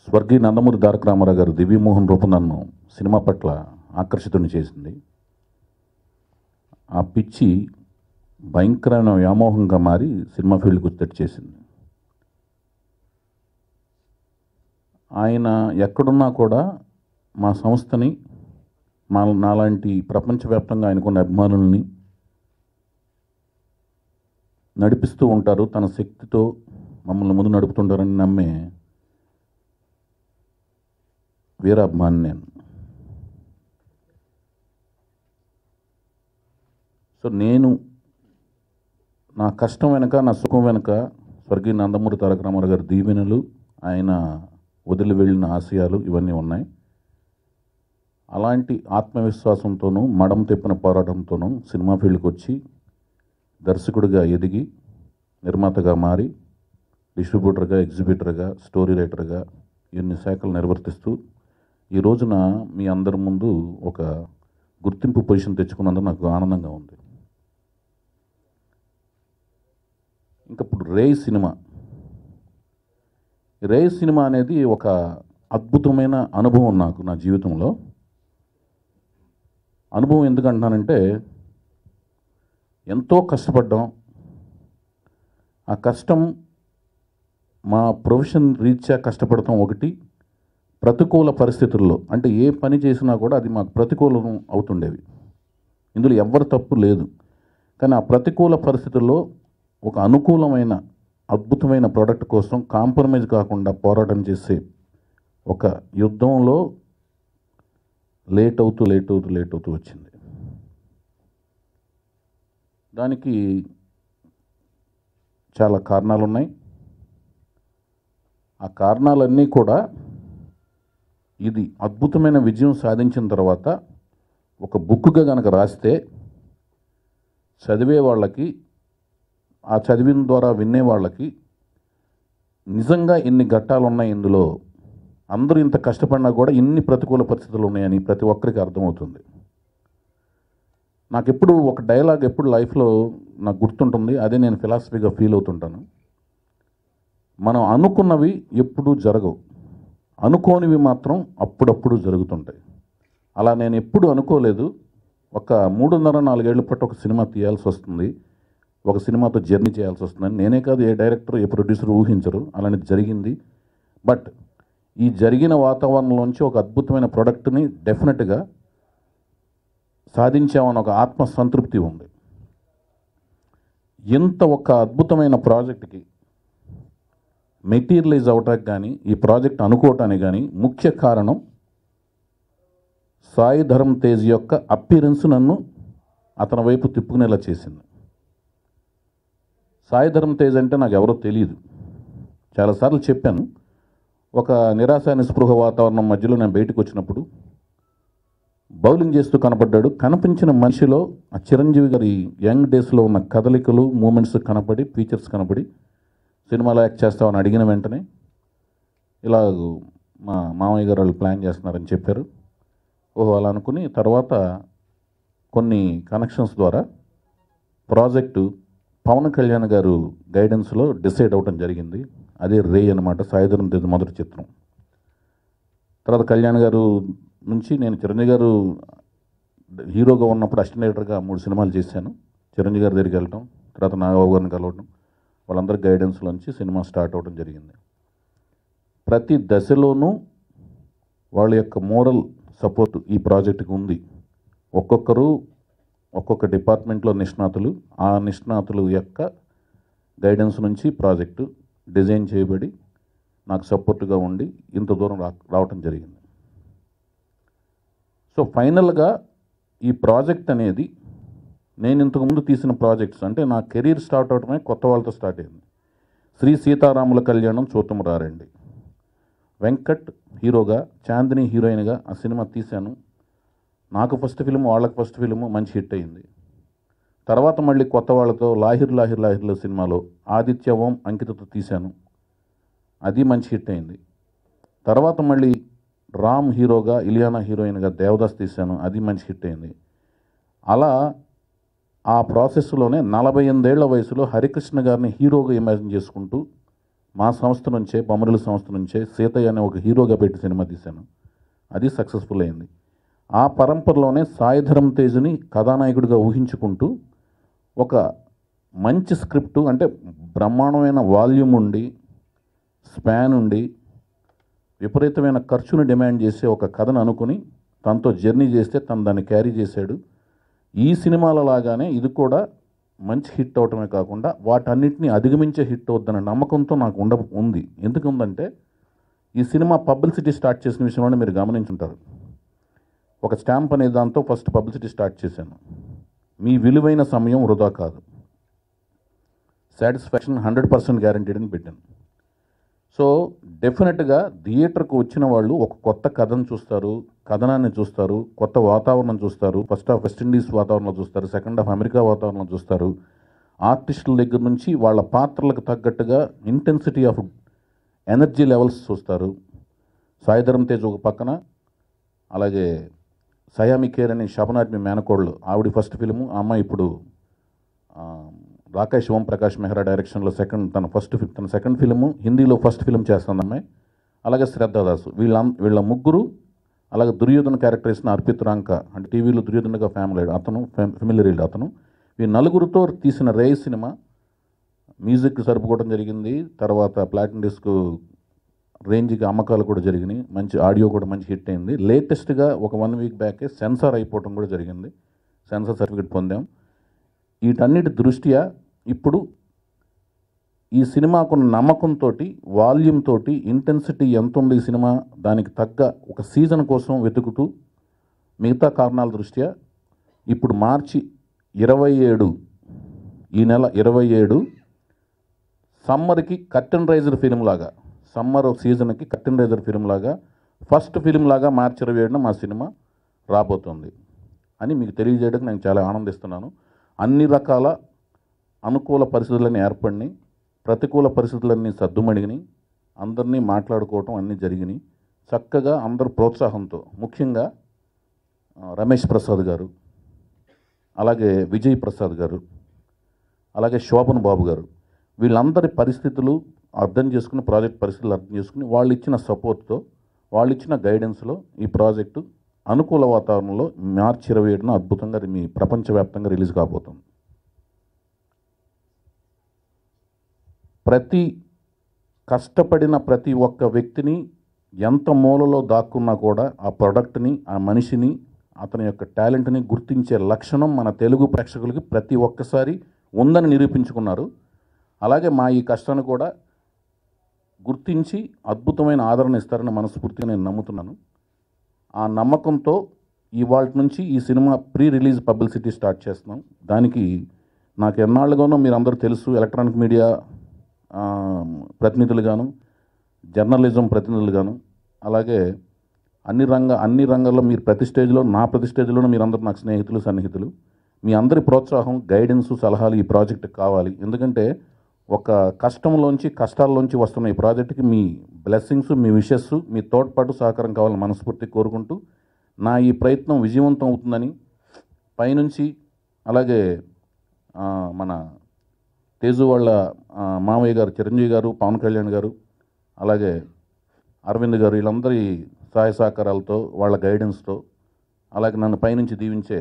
స్వర్గీయ నందమూరి తారక రామారావు గారు దివ్యమోహన్ రూపం నన్ను సినిమా పట్ల ఆకర్షితుని చేసింది. ఆ పిచ్చి భయంకరమైన వ్యామోహంగా మారి సినిమా ఫీల్డ్కి వచ్చేటట్టు చేసింది. ఆయన ఎక్కడున్నా కూడా మా సంస్థని నాలాంటి ప్రపంచవ్యాప్తంగా ఆయనకున్న అభిమానుల్ని నడిపిస్తూ ఉంటారు. తన శక్తితో మమ్మల్ని ముందు నడుపుతుంటారని నమ్మే వీరాభిమాని నేను. సో నేను నా కష్టం వెనక, నా సుఖం వెనక స్వర్గీయ నందమూరి తారక రామారావు గారి దీవెనలు, ఆయన వదిలి వెళ్ళిన ఆశయాలు ఇవన్నీ ఉన్నాయి. అలాంటి ఆత్మవిశ్వాసంతోనూ మడం తిప్పిన పోరాటంతోనూ సినిమా ఫీల్డ్కి వచ్చి దర్శకుడిగా ఎదిగి నిర్మాతగా మారి డిస్ట్రిబ్యూటర్గా, ఎగ్జిబిటర్గా, స్టోరీ రైటర్గా ఎన్ని శాఖలు నిర్వర్తిస్తూ ఈ రోజున మీ అందరి ముందు ఒక గుర్తింపు పొజిషన్ తెచ్చుకున్నందుకు నాకు ఆనందంగా ఉంది. ఇంకా ఇప్పుడు రేయ్ సినిమా అనేది ఒక అద్భుతమైన అనుభవం నాకు నా జీవితంలో. అనుభవం ఎందుకంటున్నానంటే ఎంతో కష్టపడ్డాం. ఆ కష్టం మా ప్రొఫెషన్ రీత్యా కష్టపడతాం ఒకటి, ప్రతికూల పరిస్థితుల్లో అంటే ఏ పని చేసినా కూడా అది మాకు ప్రతికూలం అవుతుండేవి. ఇందులో ఎవ్వరు తప్పు లేదు. కానీ ఆ ప్రతికూల పరిస్థితుల్లో ఒక అనుకూలమైన అద్భుతమైన ప్రోడక్ట్ కోసం కాంప్రమైజ్ కాకుండా పోరాటం చేసే ఒక యుద్ధంలో లేట్ అవుతూ వచ్చింది. దానికి చాలా కారణాలు ఉన్నాయి. ఆ కారణాలన్నీ కూడా ఇది అద్భుతమైన విజయం సాధించిన తర్వాత ఒక బుక్గా కనుక రాస్తే చదివే వాళ్ళకి, ఆ చదివిన ద్వారా వినే వాళ్ళకి నిజంగా ఇన్ని ఘట్టాలు ఉన్నాయి, ఇందులో అందరూ ఇంత కష్టపడినా కూడా ఇన్ని ప్రతికూల పరిస్థితులు ఉన్నాయని ప్రతి ఒక్కరికి అర్థమవుతుంది. నాకు ఎప్పుడు ఒక డైలాగ్ ఎప్పుడు లైఫ్లో నాకు గుర్తుంటుంది. అదే నేను ఫిలాసఫీగా ఫీల్ అవుతుంటాను. మనం అనుకున్నవి ఎప్పుడూ జరగవు, అనుకోనివి మాత్రం అప్పుడప్పుడు జరుగుతుంటాయి. అలా నేను ఎప్పుడు అనుకోలేదు. ఒక 3.5-4 ఏళ్ల పాటు ఒక సినిమా తీయాల్సి వస్తుంది, ఒక సినిమాతో జర్నీ చేయాల్సి వస్తుందని నేనే కాదు, ఏ డైరెక్టర్, ఏ ప్రొడ్యూసర్ ఊహించరు. అలాంటి జరిగింది. బట్ ఈ జరిగిన వాతావరణంలోంచి ఒక అద్భుతమైన ప్రోడక్ట్ని డెఫినెట్గా సాధించామని ఒక ఆత్మసంతృప్తి ఉంది. ఇంత ఒక అద్భుతమైన ప్రాజెక్ట్కి మెటీరియలైజ్ అవటానికి కానీ, ఈ ప్రాజెక్ట్ అనుకోవటానికి కానీ ముఖ్య కారణం సాయి ధరమ్ తేజ్ యొక్క అప్పీరెన్స్ నన్ను అతని వైపు తిప్పుకునేలా చేసింది. సాయి ధరమ్ తేజ్ అంటే నాకు ఎవరో తెలియదు. చాలాసార్లు చెప్పాను. ఒక నిరాశ నిస్పృహ వాతావరణం మధ్యలో నేను బయటకు వచ్చినప్పుడు బౌలింగ్ చేస్తూ కనపడ్డాడు. కనిపించిన మనిషిలో ఆ చిరంజీవి గారి యంగ్ డేస్లో ఉన్న కదలికలు, మూమెంట్స్ కనపడి, ఫీచర్స్ కనపడి సినిమాలో యాక్ట్ చేస్తామని అడిగిన వెంటనే ఇలా మా మామయ్య గారు వాళ్ళు ప్లాన్ చేస్తున్నారని చెప్పారు. ఓహో అలా అనుకుని తర్వాత కొన్ని కనెక్షన్స్ ద్వారా ప్రాజెక్టు పవన్ కళ్యాణ్ గారు గైడెన్స్లో డిసైడ్ అవ్వడం జరిగింది. అదే రేయ్ అనమాట, సాయి ధరమ్ తేజ్ మొదటి చిత్రం. తర్వాత కళ్యాణ్ గారు నుంచి నేను చిరంజీవి గారు హీరోగా ఉన్నప్పుడు అసిస్టెంట్ డైరెక్టర్గా 3 సినిమాలు చేశాను. చిరంజీవి గారి దగ్గరికి వెళ్ళటం, తర్వాత నాగబాబు గారిని కలవటం, వాళ్ళందరి గైడెన్స్లోంచి సినిమా స్టార్ట్ అవ్వడం జరిగింది. ప్రతి దశలోనూ వాళ్ళ యొక్క మోరల్ సపోర్ట్ ఈ ప్రాజెక్టుకి ఉంది. ఒక్కొక్కరు ఒక్కొక్క డిపార్ట్మెంట్లో నిష్ణాతులు, ఆ నిష్ణాతులు యొక్క గైడెన్స్ నుంచి ప్రాజెక్టు డిజైన్ చేయబడి నాకు సపోర్ట్గా ఉండి ఇంత దూరం రావటం జరిగింది. సో ఫైనల్గా ఈ ప్రాజెక్ట్ అనేది నేను ఇంతకుముందు తీసిన ప్రాజెక్ట్స్ అంటే నా కెరీర్ స్టార్ట్ అవడమే కొత్త వాళ్ళతో స్టార్ట్ అయింది. శ్రీ సీతారాముల కళ్యాణం చూద్దాం రారండి, వెంకట్ హీరోగా, చాందిని హీరోయిన్గా ఆ సినిమా తీశాను. నాకు ఫస్ట్ ఫిల్మ్, వాళ్ళకి ఫస్ట్ ఫిల్మ్ మంచి హిట్ అయింది. తర్వాత మళ్ళీ కొత్త వాళ్ళతో లాహిర్లో సినిమాలో ఆదిత్య ఓం అంకితతో తీశాను, అది మంచి హిట్ అయింది. తర్వాత మళ్ళీ రామ్ హీరోగా, ఇలియానా హీరోయిన్గా దేవదాస్ తీశాను, అది మంచి హిట్ అయింది. అలా ఆ ప్రాసెస్లోనే 48 ఏళ్ల వయసులో హరికృష్ణ గారిని హీరోగా ఇమాజిన్ చేసుకుంటూ మా సంస్థ నుంచే, బొమ్మరుల సంస్థ నుంచే సీతయ్య అనే ఒక హీరోగా పెట్టి సినిమా తీశాను. అది సక్సెస్ఫుల్ అయింది. ఆ పరంపరలోనే సాయిధరం తేజ్ని కథానాయకుడిగా ఊహించుకుంటూ ఒక మంచి స్క్రిప్టు, అంటే బ్రహ్మాండమైన వాల్యూమ్ ఉండి, స్పాన్ ఉండి, విపరీతమైన ఖర్చును డిమాండ్ చేసే ఒక కథను అనుకుని తనతో జర్నీ చేస్తే తను దాన్ని క్యారీ చేశాడు. ఈ సినిమాల లాగానే ఇది కూడా మంచి హిట్ అవటమే కాకుండా వాటన్నిటిని అధిగమించే హిట్ అవుద్దన్న నమ్మకంతో నాకు ఉంది. ఎందుకు ఉందంటే, ఈ సినిమా పబ్లిసిటీ స్టార్ట్ చేసిన విషయంలోనే మీరు గమనించుంటారు. ఒక స్టాంప్ అనే దాంతో ఫస్ట్ పబ్లిసిటీ స్టార్ట్ చేశాను. మీ విలువైన సమయం వృధా కాదు, సాటిస్ఫాక్షన్ 100% గ్యారంటీడ్ అని పెట్టాను. సో డెఫినెట్గా థియేటర్కు వచ్చిన వాళ్ళు ఒక కొత్త కథను చూస్తారు, కథనాన్ని చూస్తారు, కొత్త వాతావరణం చూస్తారు. ఫస్ట్ హాఫ్ వెస్టిండీస్ వాతావరణంలో చూస్తారు, సెకండ్ హాఫ్ అమెరికా వాతావరణంలో చూస్తారు. ఆర్టిస్టుల దగ్గర నుంచి వాళ్ళ పాత్రలకు తగ్గట్టుగా ఇంటెన్సిటీ ఆఫ్ ఎనర్జీ లెవెల్స్ చూస్తారు. సాయిధరం తేజ్ ఒక పక్కన, అలాగే సయామి కేర్ అని శబనాద్మి మేనకోళ్ళు, ఆవిడ ఫస్ట్ ఫిల్ము. ఆ అమ్మాయి ఇప్పుడు రాకేష్ ఓం ప్రకాష్ మెహ్రా డైరెక్షన్లో తన సెకండ్ ఫిల్ము, హిందీలో ఫస్ట్ ఫిల్మ్ చేస్తుంది అమ్మాయి. అలాగే శ్రద్ధాదాసు, వీళ్ళ ముగ్గురు. అలాగే దుర్యోధన క్యారెక్టర్ ఇస్తున్న అర్పిత్ రాంక, అంటే టీవీలో దుర్యోధనగా ఫెమిలియర్ అతను. ఈ నలుగురితో తీసిన రే సినిమా మ్యూజిక్ సరుపుకోవడం జరిగింది. తర్వాత ప్లాటినం డిస్క్ రేంజ్కి అమ్మకాలు కూడా జరిగినాయి. మంచి ఆడియో కూడా మంచి హిట్ అయింది. లేటెస్ట్గా ఒక 1 వీక్ బ్యాకే సెన్సార్ అయిపోవడం కూడా జరిగింది. సెన్సార్ సర్టిఫికేట్ పొందాం. వీటన్నిటి దృష్ట్యా ఇప్పుడు ఈ సినిమాకున్న నమ్మకంతో, వాల్యూమ్ తోటి, ఇంటెన్సిటీ ఎంత ఉంది ఈ సినిమా, దానికి తగ్గ ఒక సీజన్ కోసం వెతుకుతూ, మిగతా కారణాల దృష్ట్యా ఇప్పుడు మార్చి 27, ఈ నెల 27 సమ్మర్కి కర్టెన్ రైజర్ ఫిల్మ్ లాగా, సమ్మర్ సీజన్కి కర్టెన్ రైజర్ ఫిల్మ్ లాగా, ఫస్ట్ ఫిల్మ్ లాగా మార్చి 27న మా సినిమా రాబోతుంది అని మీకు తెలియజేయడానికి నేను చాలా ఆనందిస్తున్నాను. అన్ని రకాల అనుకూల పరిస్థితులన్నీ ఏర్పడినాయి, ప్రతికూల పరిస్థితులన్నీ సద్దుమణిగినాయి, అందరినీ మాట్లాడుకోవటం అన్నీ జరిగినాయి. చక్కగా అందరు ప్రోత్సాహంతో, ముఖ్యంగా రమేష్ ప్రసాద్ గారు, అలాగే విజయ్ ప్రసాద్ గారు, అలాగే శోభన్ బాబు గారు, వీళ్ళందరి పరిస్థితులు అర్థం చేసుకుని, ప్రాజెక్ట్ పరిస్థితులు అర్థం చేసుకుని, వాళ్ళు ఇచ్చిన సపోర్ట్తో, వాళ్ళు ఇచ్చిన గైడెన్స్లో ఈ ప్రాజెక్టు అనుకూల వాతావరణంలో మార్చి 27న అద్భుతంగా మీ ప్రపంచవ్యాప్తంగా రిలీజ్ కాబోతుంది. కష్టపడిన ప్రతి ఒక్క వ్యక్తిని ఎంత మూలలో దాక్కున్నా కూడా ఆ ప్రోడక్ట్ని, ఆ మనిషిని, అతని యొక్క టాలెంట్ని గుర్తించే లక్షణం మన తెలుగు ప్రేక్షకులకి ప్రతి ఒక్కసారి ఉందని నిరూపించుకున్నారు. అలాగే మా ఈ కష్టాన్ని కూడా గుర్తించి అద్భుతమైన ఆదరణ ఇస్తారని మనస్ఫూర్తిగా నేను నమ్ముతున్నాను. ఆ నమ్మకంతో ఇవాళ నుంచి ఈ cinema pre release publicity start చేస్తున్నాం. దానికి నాకు ఎన్నాళ్ళుగానో మీరు అందరూ తెలుసు, ఎలక్ట్రానిక్ మీడియా ప్రతినిధులుగాను, జర్నలిజం ప్రతినిధులుగాను, అలాగే అన్ని రంగాల్లో మీరు ప్రతి స్టేజ్లోనూ మీరందరూ నాకు స్నేహితులు, సన్నిహితులు. మీ అందరి ప్రోత్సాహం, గైడెన్స్, సలహాలు ఈ ప్రాజెక్టుకి కావాలి. ఎందుకంటే ఒక కష్టాల్లోంచి వస్తున్న ఈ ప్రాజెక్టుకి మీ బ్లెస్సింగ్స్, మీ విషెస్, మీ తోడ్పాటు, సహకారం కావాలని మనస్ఫూర్తి కోరుకుంటూ, నా ఈ ప్రయత్నం విజయవంతం అవుతుందని పైనుంచి, అలాగే మన తేజు వాళ్ళ మామయ్య గారు చిరంజీవి గారు, పవన్ కళ్యాణ్ గారు, అలాగే అరవింద్ గారు, వీళ్ళందరి సహాయ సహకారాలతో, వాళ్ళ గైడెన్స్తో, అలాగే నన్ను పైనుంచి దీవించే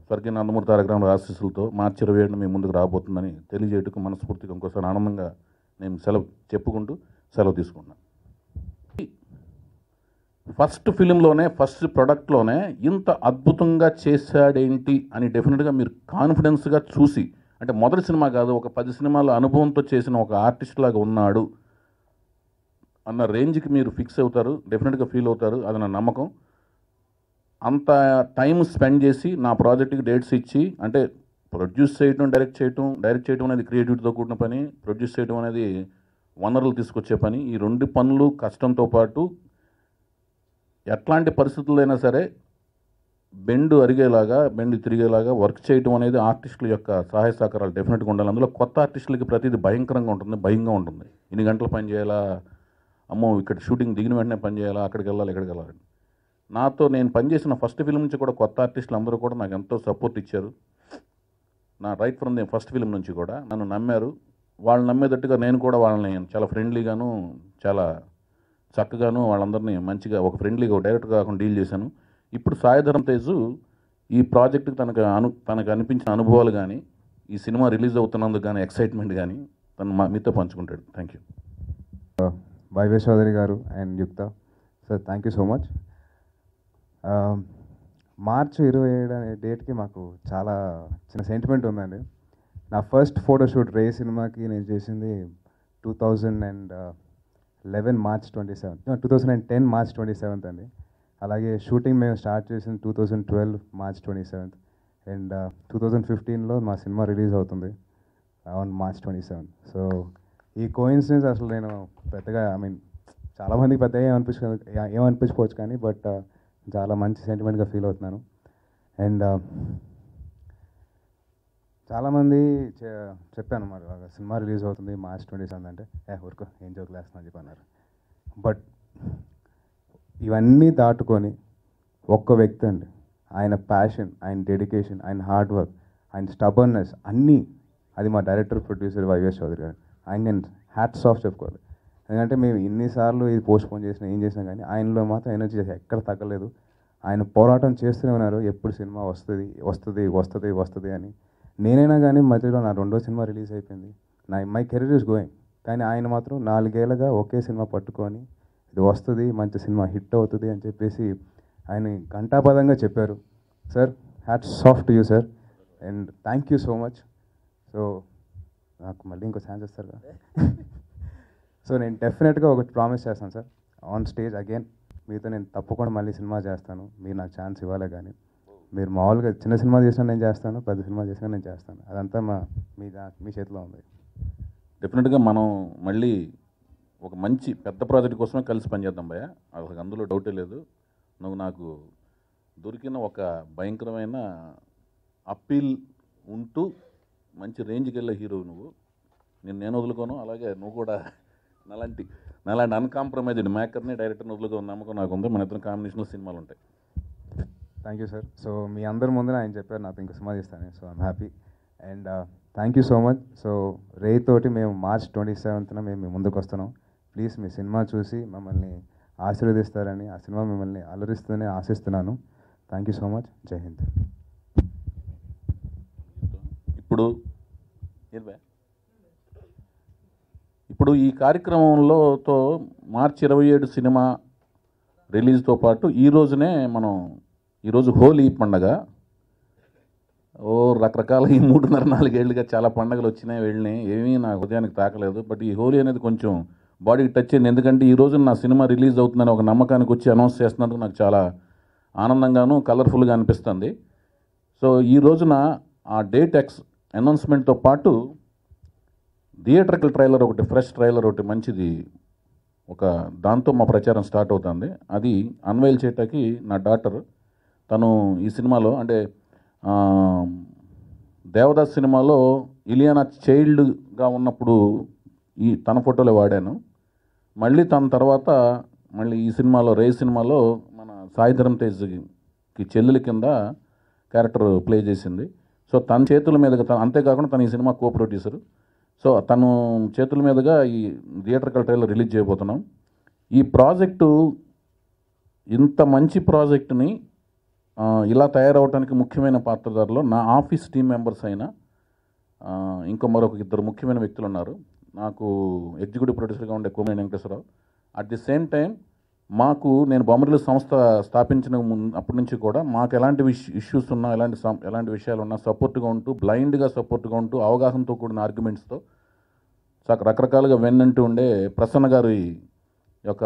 స్వర్గీయ నందమూరి తారక రామారావు ఆశీస్సులతో మార్చి 27న మీ ముందుకు రాబోతుందని తెలియజేయటకు మనస్ఫూర్తిగా ఇంకోసారి ఆనందంగా నేను సెలవు తీసుకున్నాను. ఫస్ట్ ఫిలింలోనే, ఫస్ట్ ప్రొడక్ట్లోనే ఇంత అద్భుతంగా చేశాడేంటి అని డెఫినెట్గా మీరు కాన్ఫిడెన్స్గా చూసి, అంటే మొదటి సినిమా కాదు, ఒక 10 సినిమాల అనుభవంతో చేసిన ఒక ఆర్టిస్ట్ లాగా ఉన్నాడు అన్న రేంజ్కి మీరు ఫిక్స్ అవుతారు, డెఫినెట్గా ఫీల్ అవుతారు. అది నా నమ్మకం. అంత టైం స్పెండ్ చేసి నా ప్రాజెక్ట్కి డేట్స్ ఇచ్చి, అంటే ప్రొడ్యూస్ చేయడం, డైరెక్ట్ చేయడం అనేది క్రియేటివిటీతో కూడిన పని, ప్రొడ్యూస్ చేయడం అనేది వనరులు తీసుకొచ్చే పని. ఈ 2 పనులు కష్టంతో పాటు ఎట్లాంటి పరిస్థితులైనా సరే బెండు తిరిగేలాగా వర్క్ చేయడం అనేది ఆర్టిస్టుల యొక్క సహాయ సహకారాలు డెఫినెట్గా ఉండాలి. అందులో కొత్త ఆర్టిస్టులకి ప్రతిదీ భయంకరంగా ఉంటుంది, భయంగా ఉంటుంది. ఇన్ని గంటలు పని చేయాలా, అమ్మో ఇక్కడ షూటింగ్ దిగిన వెంటనే పని చేయాలా, అక్కడికి వెళ్ళాలి, ఇక్కడికి వెళ్ళాలి. నేను పనిచేసిన ఫస్ట్ ఫిల్మ్ నుంచి కూడా కొత్త ఆర్టిస్టులు అందరూ కూడా నాకు ఎంతో సపోర్ట్ ఇచ్చారు. నా right from the first film నుంచి కూడా నన్ను నమ్మారు. వాళ్ళని నమ్మేటట్టుగా నేను కూడా వాళ్ళని చాలా ఫ్రెండ్లీగాను చాలా చక్కగాను వాళ్ళందరినీ మంచిగా ఒక ఫ్రెండ్లీగా డైరెక్ట్ కాకుండా డీల్ చేశాను. ఇప్పుడు సాయిధరం తేజు ఈ ప్రాజెక్టుకి తనకు అనిపించిన అనుభవాలు కానీ ఈ సినిమా రిలీజ్ అవుతున్నందుకు కానీ ఎక్సైట్మెంట్ కానీ తను మీతో పంచుకుంటాడు. Thank you. వైవే చౌదరి గారు and Yukta sir, thank you so much. మార్చి 27 అనే డేట్కి మాకు చాలా చిన్న సెంటిమెంట్ ఉందండి. నా ఫస్ట్ ఫోటోషూట్ రే సినిమాకి నేను చేసింది 2011 మార్చ్ 27, 2010 మార్చ్ 27 అండి. అలాగే షూటింగ్ మేము స్టార్ట్ చేసింది 2012 మార్చ్ 27 అండ్ 2015లో మా సినిమా రిలీజ్ అవుతుంది ఆన్ మార్చ్ 27. సో ఈ కోయిన్సిడెన్స్ అసలు నేను పెద్దగా చాలామందికి పెద్దగా ఏమనిపించుకోవచ్చు కానీ బట్ చాలా మంచి సెంటిమెంట్గా ఫీల్ అవుతున్నాను. అండ్ చాలామంది చెప్పాను మరి సినిమా రిలీజ్ అవుతుంది మార్చ్ 27 అంటే ఊరుకో ఏం జోకులు వేస్తున్నా అని చెప్పి అన్నారు. బట్ ఇవన్నీ దాటుకొని ఒక్క వ్యక్తి అండి, ఆయన ప్యాషన్, ఆయన డెడికేషన్, ఆయన హార్డ్ వర్క్, ఆయన స్టబర్నెస్ అన్నీ, అది మా డైరెక్టర్ ప్రొడ్యూసర్ వైవిఎస్ చౌదరి గారు. ఆయన నేను హ్యాట్స్ ఆఫ్ చెప్పుకోవాలి. ఎందుకంటే మేము ఇన్నిసార్లు ఇది పోస్ట్పోన్ చేసినా ఏం చేసినా కానీ ఆయనలో మాత్రం ఎనర్జీ ఎక్కడ తగ్గలేదు. ఆయన పోరాటం చేస్తూనే ఉన్నారు, ఎప్పుడు సినిమా వస్తుంది వస్తుంది వస్తుంది వస్తుంది అని. నేనైనా కానీ మధ్యలో నా 2వ సినిమా రిలీజ్ అయిపోయింది, మై కెరీర్ ఈస్ గోయింగ్. కానీ ఆయన మాత్రం 4 ఏళ్ళగా ఒకే సినిమా పట్టుకొని ఇది వస్తుంది, మంచి సినిమా హిట్ అవుతుంది అని చెప్పేసి ఆయన ఘంటాపదంగా చెప్పారు. Sir, hats off to you sir and thank you so much. So నాకు మళ్ళీ ఇంకో ఛాన్స్ ఇస్తారు కదా. సో నేను డెఫినెట్గా ఒకటి ప్రామిస్ చేస్తాను సార్, ఆన్ స్టేజ్ అగైన్ మీతో నేను తప్పకుండా మళ్ళీ సినిమా చేస్తాను. మీరు నాకు ఛాన్స్ ఇవ్వాలే కానీ మీరు మామూలుగా చిన్న సినిమా చేసినా నేను చేస్తాను, పెద్ద సినిమా చేసినా నేను చేస్తాను. అదంతా మీ చేతిలో ఉంది. డెఫినెట్గా మనం మళ్ళీ ఒక మంచి పెద్ద ప్రాజెక్ట్ కోసమే కలిసి పనిచేద్దాం భయ్య, అసలు అందులో డౌటే లేదు. నువ్వు నాకు దొరికిన ఒక భయంకరమైన అప్పీల్ ఉంటూ మంచి రేంజ్కి వెళ్ళే హీరో నువ్వు. నేను వదులుకోను, అలాగే నువ్వు కూడా నాలాంటి అన్కాంప్రమైజ్డ్ మేకర్ని డైరెక్టర్ని వదులుకోని నమ్మకం నాకు ఉంది. మన ఇద్దరం కాంబినేషన్లో సినిమాలు ఉంటాయి. Thank you sir. సో మీ అందరి ముందున ఆయన చెప్పారు నాతో ఇంకో సినిమా చేస్తాను. So I'm happy and thank you so much. So రే తోటి మేము మార్చ్ 27న మేము ముందుకు వస్తున్నాం. ప్లీజ్ మీ సినిమా చూసి మమ్మల్ని ఆశీర్వదిస్తారని, ఆ సినిమా మిమ్మల్ని అలరిస్తూనే ఆశిస్తున్నాను. Thank you so much. జై హింద్. ఇప్పుడు ఈ కార్యక్రమంలోతో మార్చి 27 సినిమా రిలీజ్తో పాటు ఈరోజు హోలీ పండగ. రకరకాల ఈ 3.5-4 ఏళ్ళుగా చాలా పండుగలు వచ్చినాయి వెళ్ళినాయి, ఏమీ నా హృదయానికి తాకలేదు. బట్ ఈ హోలీ అనేది కొంచెం బాడీకి టచ్ అయింది. ఎందుకంటే ఈ రోజు నా సినిమా రిలీజ్ అవుతుందని ఒక నమ్మకానికి వచ్చి అనౌన్స్ చేస్తున్నందుకు నాకు చాలా ఆనందంగాను కలర్ఫుల్గా అనిపిస్తుంది. సో ఈ రోజున ఆ డేట్ అనౌన్స్మెంట్తో పాటు థియేటర్కల్ ట్రైలర్ ఒకటి, ఫ్రెష్ ట్రైలర్ ఒకటి మంచిది, దాంతో మా ప్రచారం స్టార్ట్ అవుతుంది. అది అన్వైల్ చేయటానికి నా డాటర్, తను ఈ సినిమాలో అంటే దేవదాస్ సినిమాలో ఇలియానా చైల్డ్గా ఉన్నప్పుడు తన ఫోటోలే వాడాను. మళ్ళీ తన తర్వాత ఈ సినిమాలో రే సినిమాలో మన సాయిధరం తేజ్కి చెల్లెలి కింద క్యారెక్టర్ ప్లే చేసింది. సో తన చేతుల మీదుగా అంతేకాకుండా తను ఈ సినిమా కో ప్రొడ్యూసరు. సో తను చేతుల మీదుగా ఈ థియేటర్కల్ ట్రైలర్ రిలీజ్ చేయబోతున్నాం. ఈ ప్రాజెక్టు, ఇంత మంచి ప్రాజెక్టుని ఇలా తయారవడానికి ముఖ్యమైన పాత్రధారులు నా ఆఫీస్ టీం మెంబర్స్ అయిన మరొక 2 ముఖ్యమైన వ్యక్తులు ఉన్నారు. నాకు ఎగ్జిక్యూటివ్ ప్రొడ్యూసర్గా ఉండే కోమేని Venkateswararao. At the same time నేను బొమ్మరిల్లు సంస్థ స్థాపించిన అప్పటి నుంచి కూడా మాకు ఎలాంటి ఇష్యూస్ ఉన్నా, ఎలాంటి విషయాలు ఉన్నా సపోర్ట్గా ఉంటూ, బ్లైండ్గా సపోర్ట్గా ఉంటూ, అవగాహనతో కూడిన ఆర్గ్యుమెంట్స్తో రకరకాలుగా వెన్నంటూ ఉండే ప్రసన్న గారి యొక్క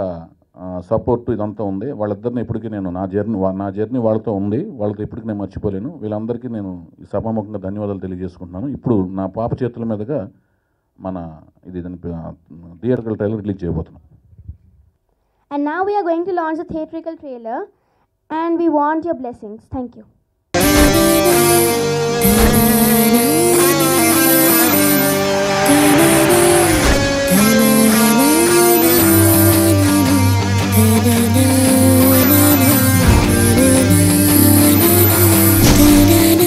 సపోర్టు ఇదంతా ఉంది. వాళ్ళిద్దరిని ఇప్పటికీ నేను నా జర్నీ వాళ్ళతో ఉంది, వాళ్ళతో ఇప్పటికీ నేను మర్చిపోలేను. వీళ్ళందరికీ నేను సభాముఖంగా ధన్యవాదాలు తెలియజేసుకుంటున్నాను. ఇప్పుడు నా పాప చేతుల మీదుగా థియేటర్కల్ ట్రైలర్ రిలీజ్ చేయబోతున్నాం. And now we are going to launch the theatrical trailer and we want your blessings. Thank you.